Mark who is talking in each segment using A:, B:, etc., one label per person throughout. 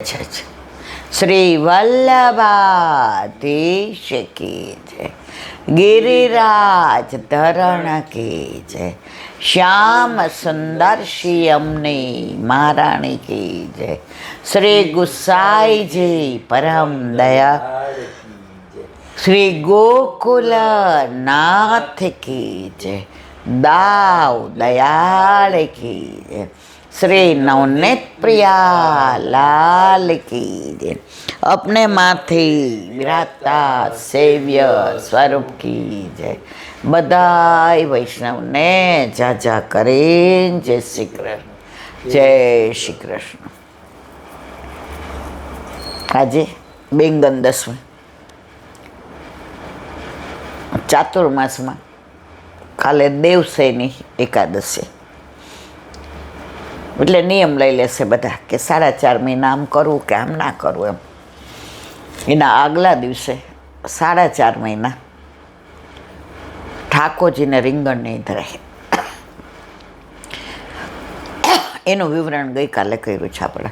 A: છે. શ્રી વલ્લભાધીશ કી જય, ગિરિરાજ ધરણ કી જય, શ્યામ સુંદર શિયમની મહારાણી કી જય, શ્રી ગુસાઈજી પરમ દયા, શ્રી ગોકુલ નાથ કી જય, દાવ દયાળ કી જય, श्री नवनीत प्रिया लाल की जय, अपने माथे विराजता सेव्य स्वरूप की जय, बधाई वैष्णव ने जा करे जय श्री कृष्ण, जय श्री कृष्ण। આજે બેંગન દસમી ચાતુર્માસમાં કાલે દેવસેની એકાદશી, એટલે નિયમ લઈ લેશે બધા કે 4.5 મહિના આમ કરવું કે આમ ના કરવું એમ. એના આગલા દિવસે 4.5 મહિના ઠાકોરજીને રીંગણ નહીં ધરાય. એનું વિવરણ ગઈકાલે કર્યું છે આપણે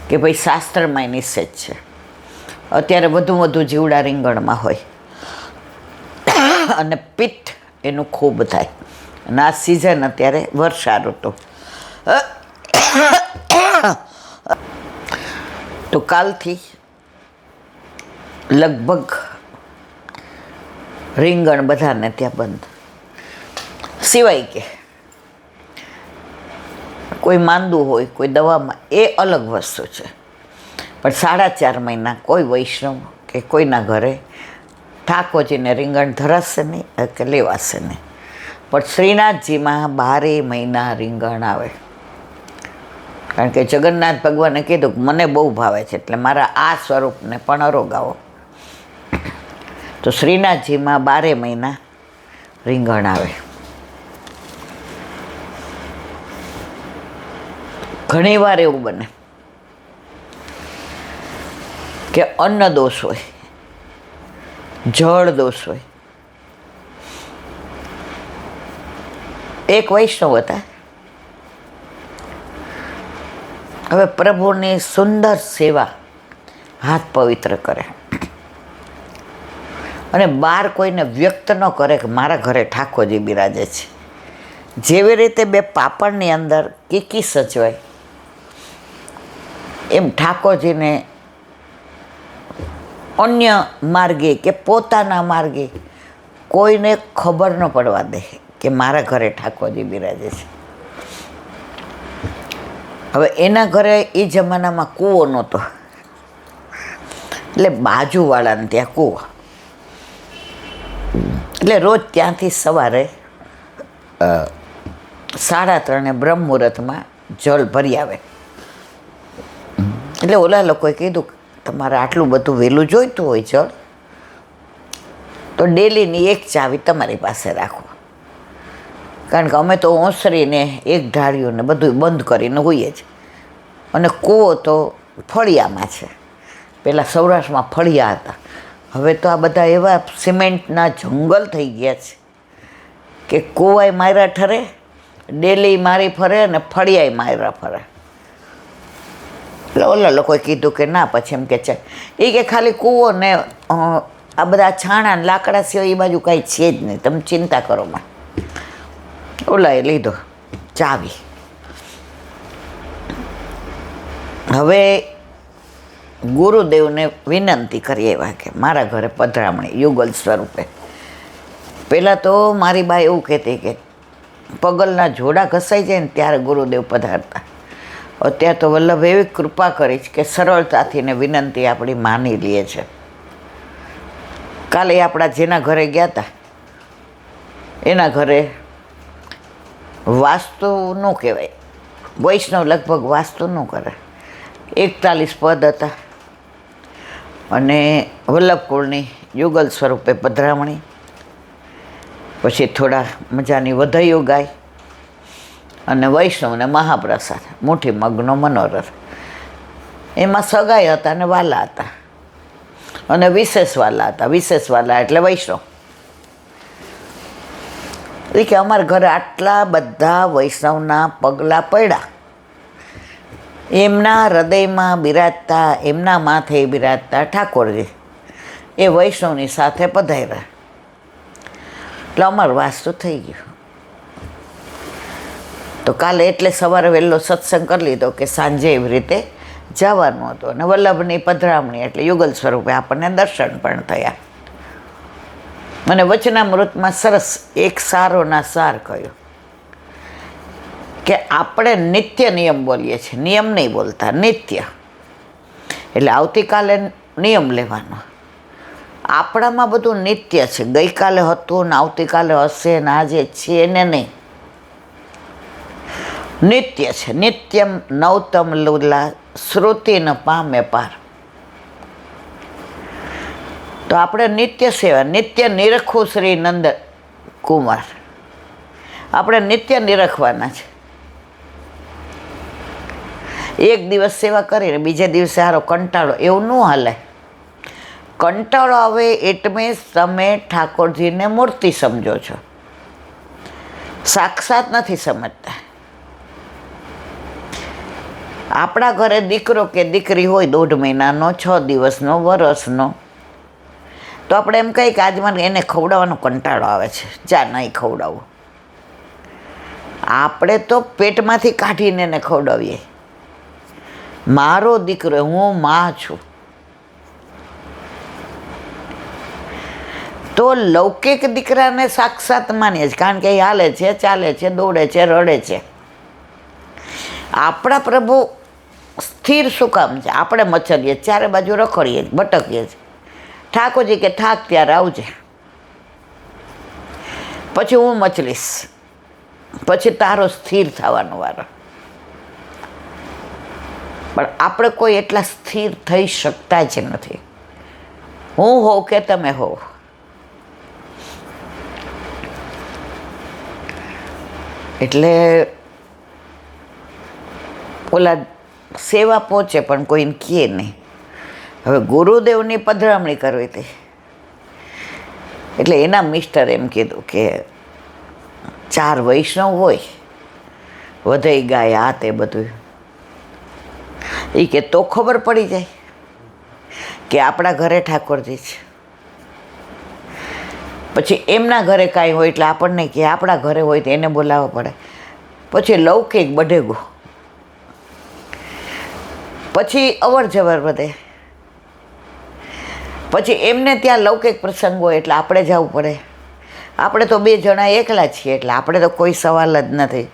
A: કે ભાઈ શાસ્ત્રમાં નિષેધ છે. અત્યારે વધુ જીવડા રીંગણમાં હોય અને પિત્ત એનું ખૂબ થાય, અને આ સિઝન અત્યારે વર્ષા ઋતુ. તો કાલથી લગભગ રીંગણ બધાને ત્યાં બંધ, સિવાય કે કોઈ માંદું હોય, કોઈ દવામાં, એ અલગ વસ્તુ છે. પણ 4.5 મહિના કોઈ વૈષ્ણવ કે કોઈના ઘરે ઠાકોરજીને રીંગણ ધરાશે નહીં કે લેવાશે નહીં. પણ શ્રીનાથજીમાં 12 મહિના રીંગણ આવે, કારણ કે જગન્નાથ ભગવાને કીધું કે મને બહુ ભાવે છે, એટલે મારા આ સ્વરૂપને પણ અરોગાવો. તો શ્રીનાથજીમાં 12 મહિના રીંગણ આવે. ઘણી વાર એવું બને કે અન્ન દોષ હોય, જળ દોષ હોય. એક વૈષ્ણવ હતા, હવે પ્રભુની સુંદર સેવા, હાથ પવિત્ર કરે અને બહાર કોઈને વ્યક્ત ન કરે કે મારા ઘરે ઠાકોરજી બિરાજે છે. જેવી રીતે બે પાપડની અંદર કીકી સચવાય, એમ ઠાકોરજીને અન્ય માર્ગે કે પોતાના માર્ગે કોઈને ખબર ન પડવા દે કે મારા ઘરે ઠાકોરજી બિરાજે છે. હવે એના ઘરે એ જમાનામાં કૂવો નહોતો, એટલે બાજુવાળાને ત્યાં કૂવો, એટલે રોજ ત્યાંથી સવારે 3:30 બ્રહ્મ મુહૂર્તમાં જળ ભરી આવે. એટલે ઓલા લોકોએ કીધું તમારે આટલું બધું વહેલું જોઈતું હોય જળ, તો ડેલીની એક ચાવી તમારી પાસે રાખો, કારણ કે અમે તો ઓસરીને એક ઢાળીઓને બધું બંધ કરીને હોઈએ જ. અને કૂવો તો ફળિયામાં છે, પહેલાં સૌરાષ્ટ્રમાં ફળિયા હતા, હવે તો આ બધા એવા સિમેન્ટના જંગલ થઈ ગયા છે કે કૂવાય માર્યા ઠરે, ડેલી મારી ફરે અને ફળિયાય માર્યા ફરે. એટલે ઓલા લોકોએ કીધું કે ના, પછી એમ કે છે એ કે ખાલી કૂવો ને આ બધા છાણા ને લાકડા સિવાય એ બાજુ કાંઈ છે જ નહીં, તમે ચિંતા કરો માં. ઓલાએ લીધો ચાવી. હવે ગુરુદેવને વિનંતી કરી એવા કે મારા ઘરે પધરામણી યુગલ સ્વરૂપે. પહેલાં તો મારી બા એવું કહેતી કે પગલના જોડા ઘસાઈ જાય ને ત્યારે ગુરુદેવ પધારતા. અત્યારે તો વલ્લભ એવી કૃપા કરી છે કે સરળતાથી ને વિનંતી આપણી માની લે છે. કાલે આપણા જેના ઘરે ગયા હતા એના ઘરે વાસ્તુ ન કહેવાય, વૈષ્ણવ લગભગ વાસ્તુ ન કરે. 41 પદ હતા અને વલ્લભકુળની યુગલ સ્વરૂપે પધરામણી, પછી થોડા મજાની વધૈયો ગાય અને વૈષ્ણવને મહાપ્રસાદ, મુઠ્ઠી મગનો મનોરથ. એમાં સગાઈ હતા અને વાલા હતા, અને વિશેષ વાલા હતા. વિશેષ વાલા એટલે વૈષ્ણવ. એ કે અમારા ઘરે આટલા બધા વૈષ્ણવના પગલાં પડ્યા એમના હૃદયમાં બિરાજતા, એમના માથે બિરાજતા ઠાકોરજી એ વૈષ્ણવની સાથે પધાર્યા. એટલે અમારું વાસ્તુ થઈ ગયું. તો કાલે એટલે સવારે વહેલો સત્સંગ કરી લીધો કે સાંજે એવી રીતે જવાનું હતું. અને વલ્લભની પધરામણી એટલે યુગલ સ્વરૂપે આપણને દર્શન પણ થયા. મને વચનામૃતમાં સરસ એક સારોના સાર કહ્યું કે આપણે નિત્ય નિયમ બોલીએ છીએ, નિયમ નહીં બોલતા, નિત્ય. એટલે આવતીકાલે નિયમ લેવાનો. આપણામાં બધું નિત્ય છે. ગઈકાલે હતું ને આવતીકાલે હશે ને આજે છે ને નહીં. નિત્ય છે. નિત્યમ નવતમ લુલા શ્રુતિ ન પામે પાર. તો આપણે નિત્ય સેવા, નિત્ય નિરખવું શ્રી નંદ કુમાર. આપણે નિત્ય નિરખવાના છે. એક દિવસ સેવા કરીને બીજે દિવસે સારો કંટાળો, એવું ન હાલે. કંટાળો આવે એટલે તમે ઠાકોરજીને મૂર્તિ સમજો છો, સાક્ષાત નથી સમજતા. આપણા ઘરે દીકરો કે દીકરી હોય 1.5 મહિનાનો, 6 દિવસનો, વરસનો, તો આપણે એમ કહીએ કે આજ મને એને ખવડાવવાનો કંટાળો આવે છે, જા નહીં ખવડાવું. આપણે તો પેટમાંથી કાઢીને એને ખવડાવીએ. મારો દીકરો, હું માં છું. તો લૌકિક દીકરાને સાક્ષાત માનીએ છીએ, કારણ કે એ હાલે છે, ચાલે છે, દોડે છે, રડે છે. આપણા પ્રભુ સ્થિર શું કામ છે? આપણે મચરીએ, ચારે બાજુ રખડીએ, ભટકીએ છીએ. ઠાકોરજી કે થાક ત્યારે આવજે, પછી હું મચલીશ, પછી તારો સ્થિર થવાનો વારો. પણ આપણે કોઈ એટલા સ્થિર થઈ શકતા જ નથી. હું હોઉં કે તમે હોવ. એટલે ઓલા સેવા પહોંચે પણ કોઈને કહે નહીં. હવે ગુરુદેવની પધરામણી કરવી હતી એટલે એના મિસ્ટર એમ કીધું કે 4 વૈષ્ણવ હોય, વધઈ ગાય, આ તે બધું. એ કે તો ખબર પડી જાય કે આપણા ઘરે ઠાકોરજી છે. પછી એમના ઘરે કાંઈ હોય એટલે આપણને કે આપણા ઘરે હોય તો એને બોલાવવા પડે. પછી લૌકિક બઢેગું, પછી અવર જવર વધે, પછી એમને ત્યાં લૌકિક પ્રસંગ હોય એટલે આપણે જવું પડે. આપણે તો 2 જણા એકલા છીએ એટલે આપણે તો કોઈ સવાલ જ નથી.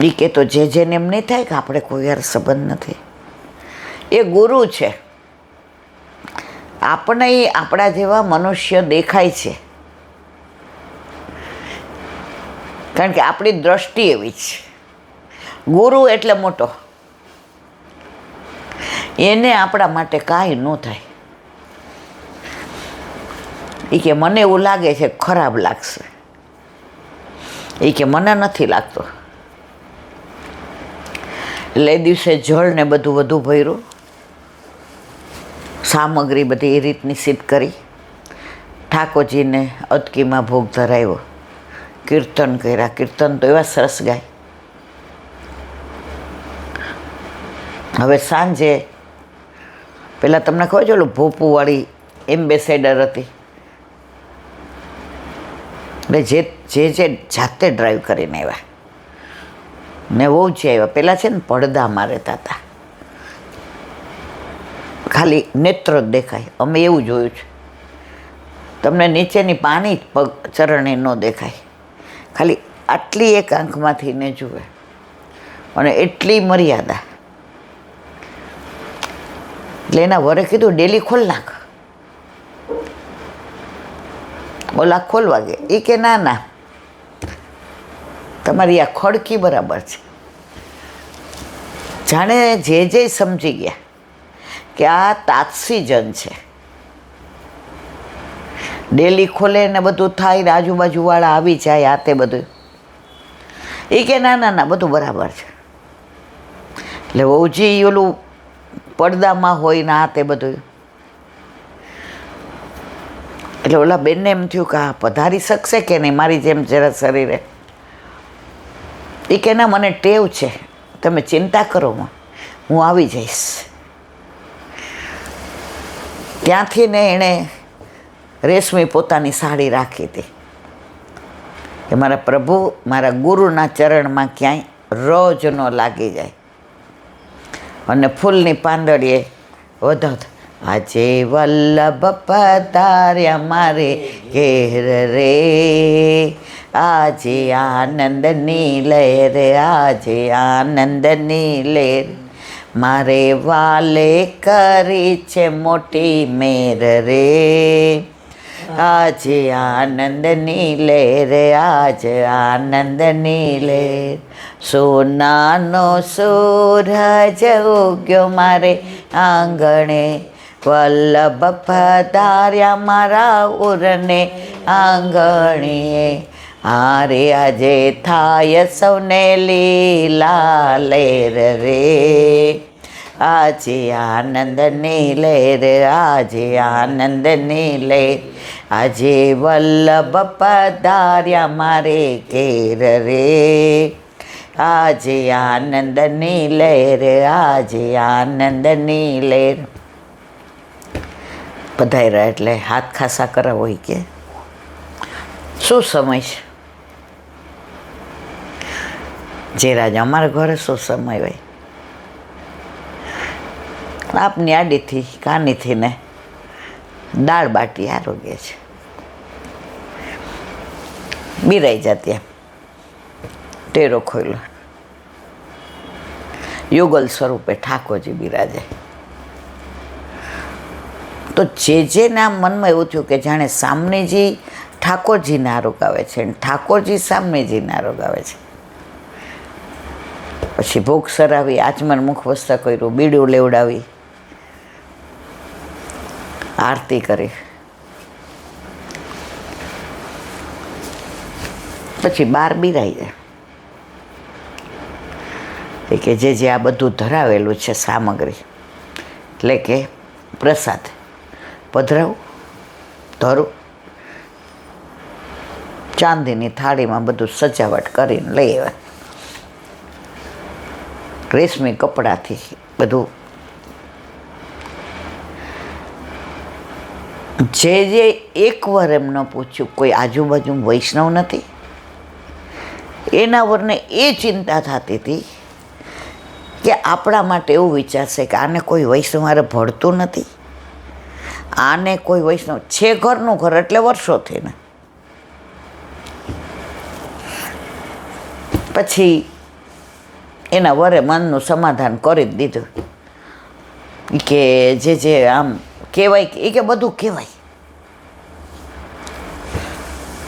A: એ કે તો જેને એમ નહીં થાય કે આપણે કોઈ યાર સંબંધ નથી. એ ગુરુ છે. આપણે આપણા જેવા મનુષ્ય દેખાય છે કારણ કે આપણી દ્રષ્ટિ એવી છે. ગુરુ એટલે મોટો, એને આપણા માટે કાંઈ ન થાય. એ કે મને એવું લાગે છે ખરાબ લાગશે, એ કે મને નથી લાગતો. એટલે એ દિવસે જળ ને બધું વધુ ભર્યું, સામગ્રી બધી એ રીતની સિદ્ધ કરી, ઠાકોરજીને અદકીમાં ભોગ ધરાવ્યો, કીર્તન કર્યા. કીર્તન તો એવા સરસ ગાય. હવે સાંજે પહેલાં તમને ખબર છે ઓલું ભોપુવાળી એમ્બેસેડર હતી, એટલે જે જાતે ડ્રાઈવ કરીને આવ્યા ને બહુ જ આવ્યા. પહેલાં છે ને પડદામાં રહેતા હતા, ખાલી નેત્ર જ દેખાય. અમે એવું જોયું છે, તમને નીચેની પાણી પગ ચરણે ન દેખાય, ખાલી આટલી એક આંખમાંથી ને જુએ. અને એટલી મર્યાદા. એટલે એના વરે કીધું ડેલી ખોલ નાખ. ઓલા ખોલવા ગયા. એ કે ના ના, તમારી આ ખડકી બરાબર છે. જાણે જે સમજી ગયા કે આ તાત્સીજન છે. ડેલી ખોલે ને બધું થાય ને આજુબાજુવાળા આવી જાય, આ તે બધું. એ કે ના ના ના, બધું બરાબર છે. એટલે વહુજી ઓલું પડદામાં હોય ને આ તે બધું. એટલે ઓલા બેનને એમ થયું કે આ પધારી શકશે કે નહીં મારી જેમ જરા શરીરે. એ કે ના, મને ટેવ છે તમે ચિંતા કરો માં, હું આવી જઈશ. ત્યાંથી ને એણે રેશમી પોતાની સાડી રાખી હતી કે મારા પ્રભુ મારા ગુરુના ચરણમાં ક્યાંય રોજ ન લાગી જાય. અને ફૂલની પાંદડીએ વધાવતા આજે વલ્લભ પધાર્યા મારે ઘેર રે, આજે આનંદની લહેર, આજે આનંદની લહેર, મારે વાલે કરી છે મોટી મેર રે, આજે આનંદની લહેર, આજે આનંદની લહેર, સોનાનો સૂરજ ઉગ્યો મારે આંગણે, વલ્લભ પધાર્યા મારા ઉરને આંગણીએ, હારે આજે થાય સૌને લીલા લહેર રે, આજે આનંદની લહેર, આજે આનંદની લહેર, આજે વલ્લભ પધાર્યા મારે ઘેર રે, આજે આનંદની લહેર, આજે આનંદની લહેર. પધાર્યા એટલે હાથ ખાસા કરાવો હોય કે શું સમય છે જે રાજા અમારા ઘરે શું સમય હોય. આપની આડીથી કાનીથી ને દાળ બાટી આરોગ્ય છે. બિરાઈ જતી એમ ટેરો ખોયલો, યુગલ સ્વરૂપે ઠાકોરજી બિરાજે. તો જેના મનમાં એવું થયું કે જાણે સામનેજી ઠાકોરજીને આરોગાવે છે અને ઠાકોરજી સામનેજીને આરોગાવે છે. પછી ભોગ સરાવી, આચમન મુખવસ્ત્ર કર્યું, બીડું લેવડાવી, આરતી કરી, પછી બાર બિરાઈ જાય કે જે આ બધું ધરાવેલું છે સામગ્રી, એટલે કે પ્રસાદ પધરાવું, ધરું, ચાંદીની થાળીમાં બધું સજાવટ કરીને લઈ આવે, રેશમી કપડાથી બધું. જે એકવાર એમ ન પૂછ્યું કોઈ આજુબાજુ વૈષ્ણવ નથી, એના વરને એ ચિંતા થતી હતી કે આપણા માટે એવું વિચારશે કે આને કોઈ વૈષ્ણવ મારે ભળતું નથી, આને કોઈ વૈષ્ણવ છે ઘરનું ઘર એટલે વર્ષોથી ને. પછી એના વરે મનનું સમાધાન કરી જ દીધું કે જે આમ કહેવાય કે બધું કહેવાય,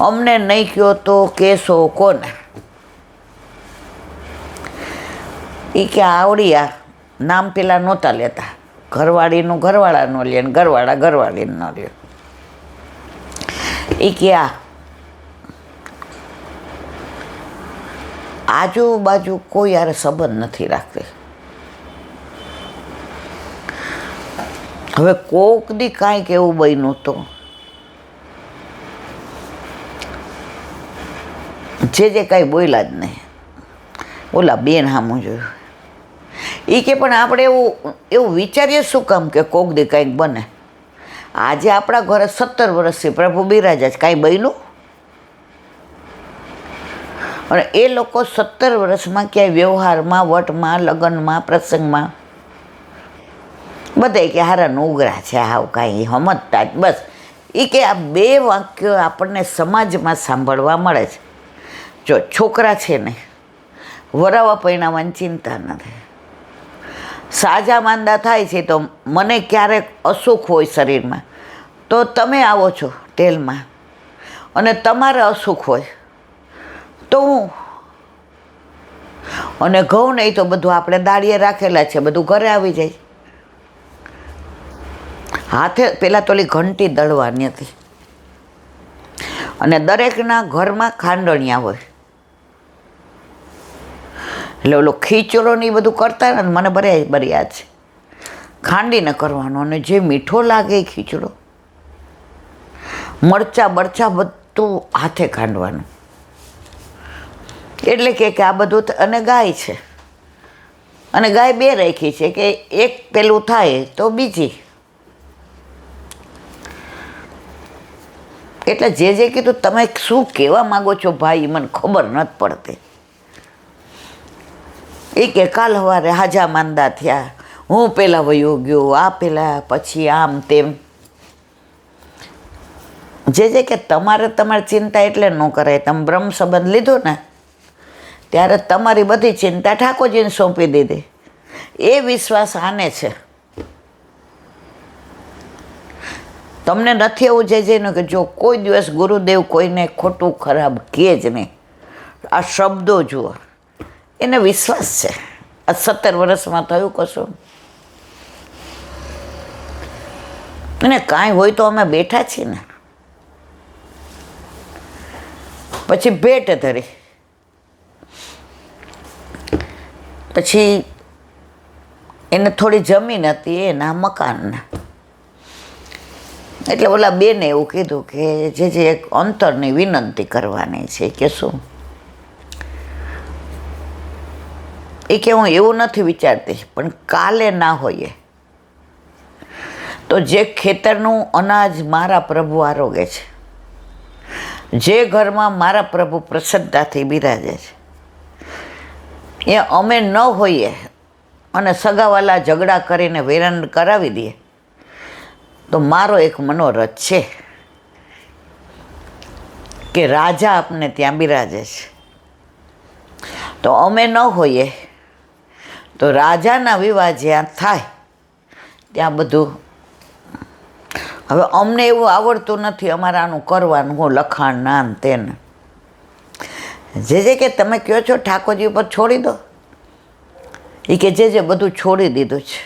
A: અમને નહીં કહો તો કેસો કોને. એ કે આવડિયા નામ પેલા નહોતા લેતા, ઘરવાળીનું ઘરવાળા ન લે ને ઘરવાળા ઘરવાળીને ન લે. એ કે આજુબાજુ કોઈ યાર સંબંધ નથી રાખતી. હવે કોક દી કાંઈક એવું બન્યું તો જે કાંઈ બોલ્યા જ નહીં, ઓલા બેન સામું જોયું. એ કે પણ આપણે એવું વિચારીએ શું કામ કે કોક દી કાંઈક બને. આજે આપણા ઘરે 17 વર્ષથી પ્રભુ બિરાજા છે, કાંઈ બન્યું? અને એ લોકો 17 વર્ષમાં ક્યાંય વ્યવહારમાં, વટમાં, લગ્નમાં, પ્રસંગમાં બધા કે હારાનું ઉઘરા છે, હાવ કાંઈ સમજતા જ. બસ એ કે આ 2 વાક્યો આપણને સમાજમાં સાંભળવા મળે છે. જો છોકરા છે ને વરાવા પરિણામવાની ચિંતા નથી, સાજા માંદા થાય છે તો મને ક્યારેક અસુખ હોય શરીરમાં તો તમે આવો છો ટેલમાં, અને તમારે અસુખ હોય તો હું, અને ઘઉં નહીં તો બધું આપણે દાળીએ રાખેલા છે, બધું ઘરે આવી જાય. હાથે પહેલાં તો ઓલી ઘંટી દળવાની હતી, અને દરેકના ઘરમાં ખાંડણિયા હોય, એટલે ઓલો ખીચડો ને એ બધું કરતા ને મને બરાબર યાદ છે. ખાંડીને કરવાનો, અને જે મીઠો લાગે એ ખીચડો, મરચાં બરચાં બધું હાથે ખાંડવાનું. એટલે કે આ બધું અને ગાય છે અને ગાય બે રાખી છે કે એક પેલું થાય તો બીજી. એટલે જે કીધું તમે શું કહેવા માગો છો ભાઈ મને ખબર નથી પડતી. એ કે કાલ સવારે હાજા માંદા થયા, હું પહેલાં વયો ગયો, આ પહેલાં પછી આમ તેમ. જે કે તમારી ચિંતા એટલે ન કરાય. તમે બ્રહ્મ સંબંધ લીધો ને ત્યારે તમારી બધી ચિંતા ઠાકોરજીને સોંપી દીધી. એ વિશ્વાસ આને છે. તમને નથી એવું જેનું કે જો કોઈ દિવસ ગુરુદેવ કોઈને ખોટું ખરાબ કહે જ નહીં. આ શબ્દો જુઓ, એને વિશ્વાસ છે. આ 17 વર્ષમાં થયું કશું. અને કાંઈ હોય તો અમે બેઠા છીએ ને. પછી ભેટ ધરી, પછી એને થોડી જમીન હતી એના મકાનના. એટલે ઓલા બેને એવું કીધું કે જે એક અંતરની વિનંતી કરવાની છે. કે શું? એ કે હું એવું નથી વિચારતી, પણ કાલે ના હોઈએ તો જે ખેતરનું અનાજ મારા પ્રભુ આરોગે છે, જે ઘરમાં મારા પ્રભુ પ્રસન્નતાથી બિરાજે છે, એ અમે ન હોઈએ અને સગાવાલા ઝઘડા કરીને વેરાન કરાવી દઈએ તો મારો એક મનોરથ છે કે રાજા આપને ત્યાં બિરાજે છે. તો અમે ન હોઈએ તો રાજાના વિવાહ જ્યાં થાય ત્યાં બધું. હવે અમને એવું આવડતું નથી, અમારે આનું કરવાનું, હું લખાણ નાન તેને. જે કે તમે કહો છો ઠાકોરજી ઉપર છોડી દો. એ કે જે બધું છોડી દીધું છે.